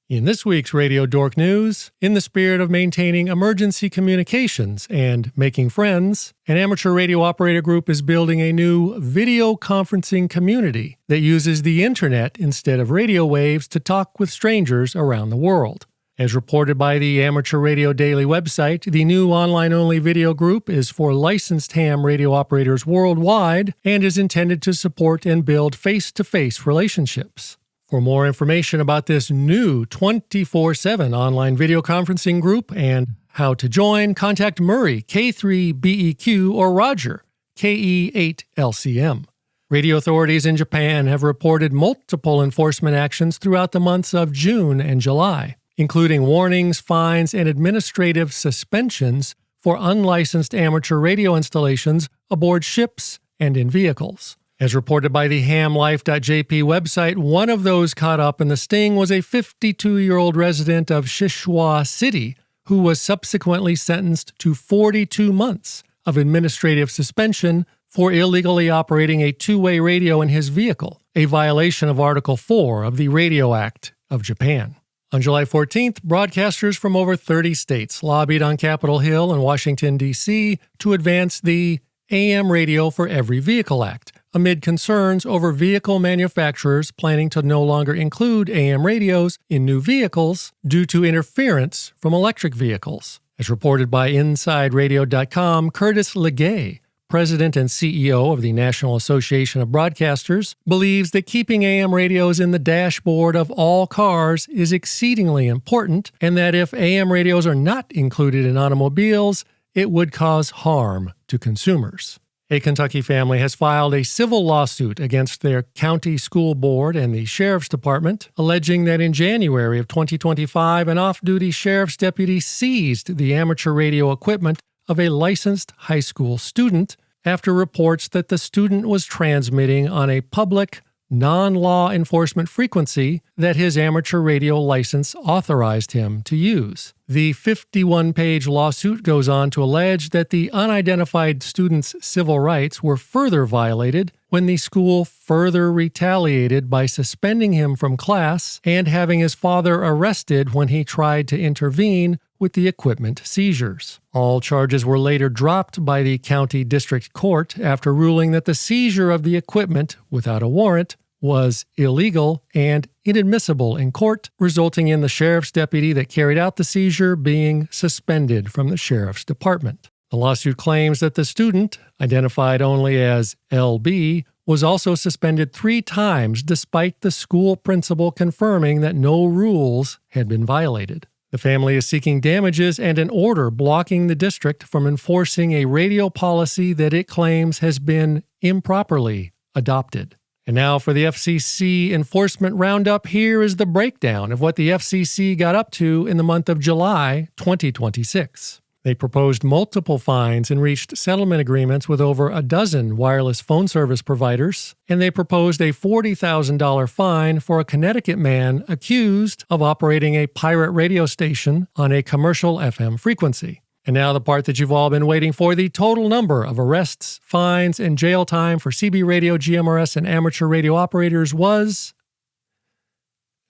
In this week's Radio Dork News, in the spirit of maintaining emergency communications and making friends, an amateur radio operator group is building a new video conferencing community that uses the internet instead of radio waves to talk with strangers around the world. As reported by the Amateur Radio Daily website, the new online-only video group is for licensed ham radio operators worldwide and is intended to support and build face-to-face relationships. For more information about this new 24/7 online video conferencing group and how to join, contact Murray, K3BEQ, or Roger, KE8LCM. Radio authorities in Japan have reported multiple enforcement actions throughout the months of June and July, including warnings, fines, and administrative suspensions for unlicensed amateur radio installations aboard ships and in vehicles. As reported by the hamlife.jp website, one of those caught up in the sting was a 52-year-old resident of Shishua City who was subsequently sentenced to 42 months of administrative suspension for illegally operating a two-way radio in his vehicle, a violation of Article 4 of the Radio Act of Japan. On July 14th, broadcasters from over 30 states lobbied on Capitol Hill in Washington, D.C. to advance the AM Radio for Every Vehicle Act, amid concerns over vehicle manufacturers planning to no longer include AM radios in new vehicles due to interference from electric vehicles. As reported by InsideRadio.com, Curtis LeGey, president and CEO of the National Association of Broadcasters, believes that keeping AM radios in the dashboard of all cars is exceedingly important, and that if AM radios are not included in automobiles, it would cause harm to consumers. A Kentucky family has filed a civil lawsuit against their county school board and the sheriff's department, alleging that in January of 2025, an off-duty sheriff's deputy seized the amateur radio equipment of a licensed high school student after reports that the student was transmitting on a public, non-law enforcement frequency that his amateur radio license authorized him to use. The 51-page lawsuit goes on to allege that the unidentified student's civil rights were further violated when the school further retaliated by suspending him from class and having his father arrested when he tried to intervene with the equipment seizures. All charges were later dropped by the county district court after ruling that the seizure of the equipment without a warrant was illegal and inadmissible in court, resulting in the sheriff's deputy that carried out the seizure being suspended from the sheriff's department. The lawsuit claims that the student, identified only as LB, was also suspended 3 times despite the school principal confirming that no rules had been violated. The family is seeking damages and an order blocking the district from enforcing a radio policy that it claims has been improperly adopted. And now for the FCC Enforcement Roundup, here is the breakdown of what the FCC got up to in the month of July 2026. They proposed multiple fines and reached settlement agreements with over a dozen wireless phone service providers, and they proposed a $40,000 fine for a Connecticut man accused of operating a pirate radio station on a commercial FM frequency. And now the part that you've all been waiting for, the total number of arrests, fines, and jail time for CB radio, GMRS, and amateur radio operators was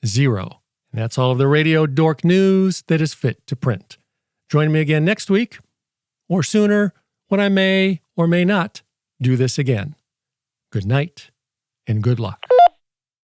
0. And that's all of the Radio Dork news that is fit to print. Join me again next week, or sooner, when I may or may not do this again. Good night, and good luck.